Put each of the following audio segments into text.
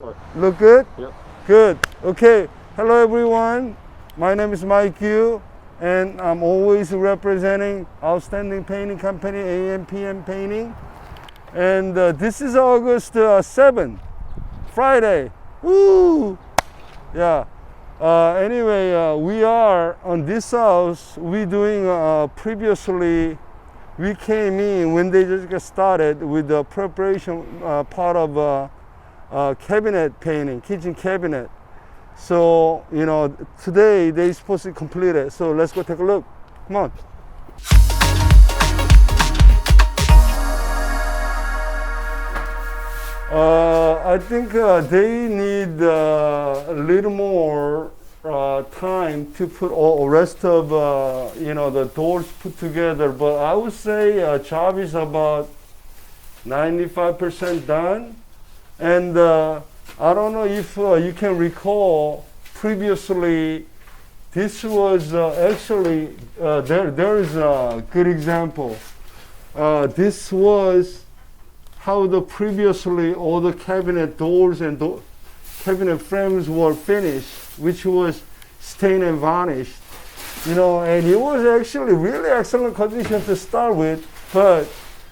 Look good? Yep. Good. Okay. Hello, everyone. My name is Mike Yoo, and I'm always representing outstanding painting company, AMPM Painting. And this is August 7th, Friday. Woo! Yeah. Anyway, we are on this house. We doing previously. We came in when they just got started with the preparation part of cabinet painting, kitchen cabinet. So, today they supposed to complete it. So let's go take a look. Come on. I think they need a little more time to put all rest of the doors put together. But I would say job is about 95% done. And I don't know if you can recall previously. This was actually there is a good example. This was how the previously all the cabinet doors and cabinet frames were finished, which was stained and varnished. And it was actually really excellent condition to start with, but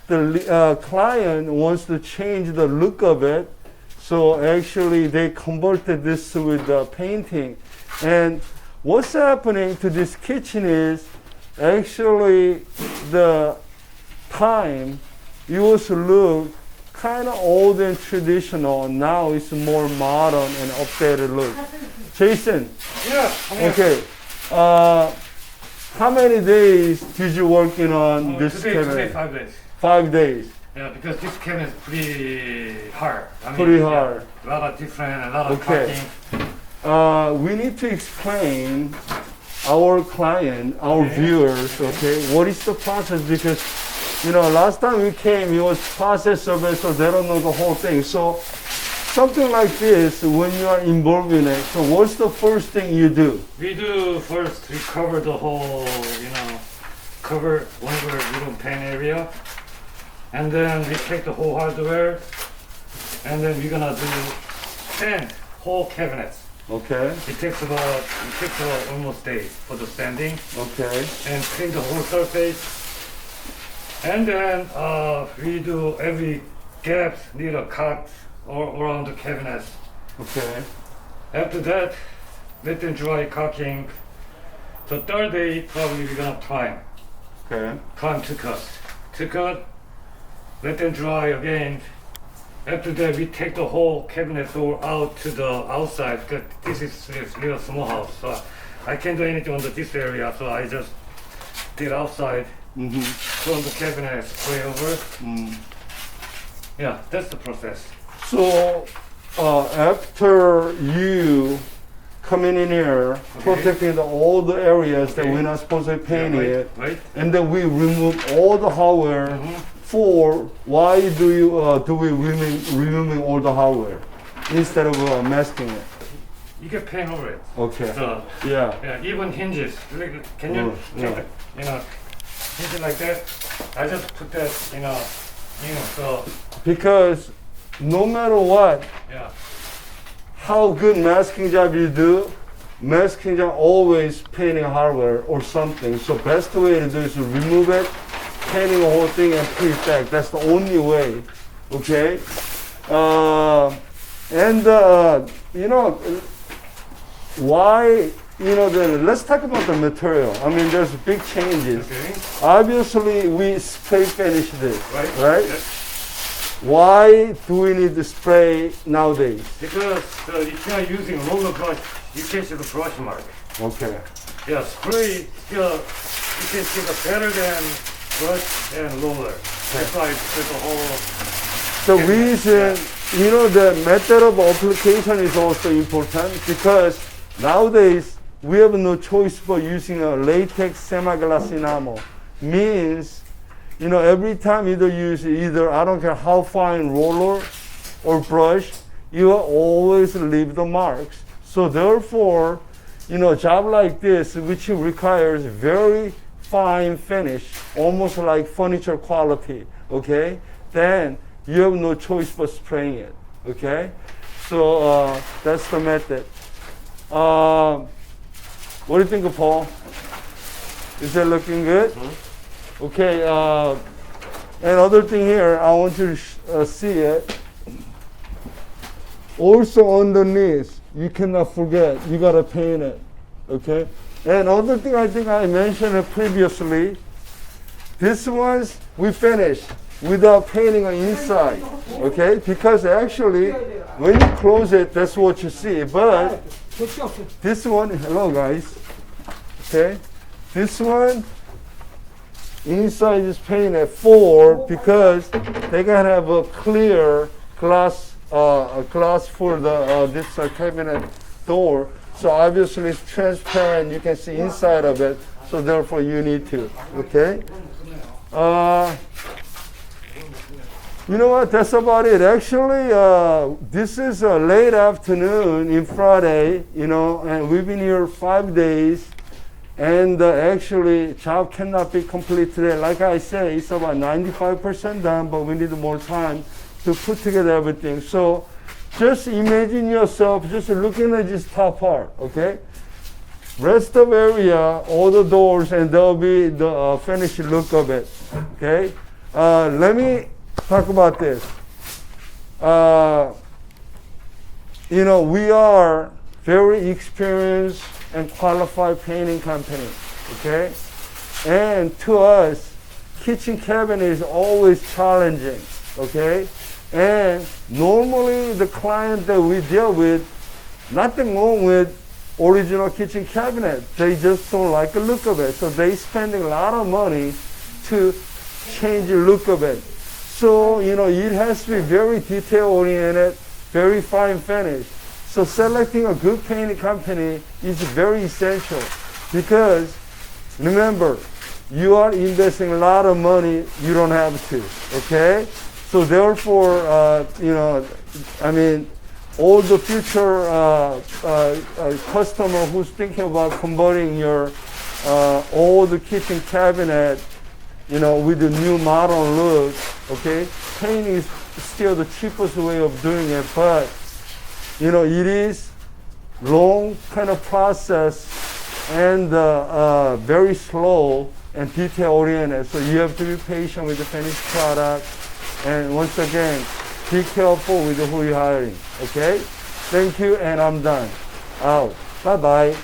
the client wants to change the look of it. So actually they converted this with painting. And what's happening to this kitchen is actually the time used to look kind of old and traditional. Now it's more modern and updated look. Jason. Yeah. Okay. How many days did you working on this cabinet? Today 5 days. 5 days. Yeah, because this cabinet is pretty hard. Pretty hard. A lot of different, a lot of Okay. cutting. We need to explain our client, our viewers, okay, what is the process, because last time we came, it was process survey, so they don't know the whole thing. So something like this, when you are involved in it, so what's the first thing you do? We do first, we cover the whole, cover one of the little pan area. And then we take the whole hardware, and then we're gonna do sand whole cabinets. Okay. It takes about almost day for the sanding. Okay. And clean the whole surface. And then we do every gaps need a cut all around the cabinets. Okay. After that, let them dry caulking. So third day probably we're gonna prime. Okay. Prime to cut. To cut, let them dry again. After that, we take the whole cabinet door out to the outside, because this is real small house. So I can't do anything on this area, so I just did outside. From the cabinet, spray over. Yeah, that's the process. So after you coming in here, protecting all the areas that we're not supposed to paint it, Right? and then we remove all the hardware. For why do we removing all the hardware instead of masking it? You can paint over it. Okay. So Yeah. even hinges. Can you take the, hinges like that? I just put that, so Because no matter what, yeah. how good masking job you do, masking job always painting hardware or something. So best way to do is to remove it, painting the whole thing and put it back. That's the only way. Okay. Why? Let's talk about the material. I mean, there's big changes. Okay. Obviously, we spray finish this, right? Yes. Why do we need to spray nowadays? Because if you are using roller brush, you can see the brush mark. Okay. Yeah, spray still you can see the better than brush and roller. That's why I put the whole. The reason, the method of application is also important, because nowadays we have no choice but using a latex semi-gloss enamel. Means, every time you use I don't care how fine roller or brush, you will always leave the marks. So therefore, job like this, which requires very fine finish, almost like furniture quality, okay? Then you have no choice but spraying it, okay? So that's the method. What do you think, Paul? Is that looking good? Okay. Another thing here, I want you to see it. Also underneath, you cannot forget, you gotta paint it, okay? And other thing I think I mentioned it previously, this ones we finished without painting on inside, okay? Because actually, when you close it, that's what you see. But this one, hello guys, okay? This one, inside is painted for, because they gotta have a clear glass for the this cabinet door. So obviously it's transparent. You can see inside of it. So therefore you need to. Okay. You know what? That's about it. Actually, this is a late afternoon in Friday. You know, and we've been here 5 days. And actually, job cannot be complete today. Like I say, it's about 95% done, but we need more time to put together everything. So just imagine yourself just looking at this top part, okay? Rest of area, all the doors, and there'll be the finished look of it, okay? Let me talk about this. You know, we are very experienced and qualified painting company, okay? And to us, kitchen cabinet is always challenging, okay? And normally the client that we deal with, nothing wrong with original kitchen cabinet. They just don't like the look of it. So they spending a lot of money to change the look of it. So, you know, it has to be very detail oriented, very fine finish. So selecting a good painting company is very essential because remember, you are investing a lot of money you don't have to, okay? So therefore, you know, I mean, all the future customer who's thinking about converting your old kitchen cabinet, you know, with the new modern look, okay? Painting is still the cheapest way of doing it, but you know, it is long kind of process and very slow and detail oriented. So you have to be patient with the finished product. And once again, be careful with who you're hiring. Okay? Thank you, and I'm done. Out. Bye-bye.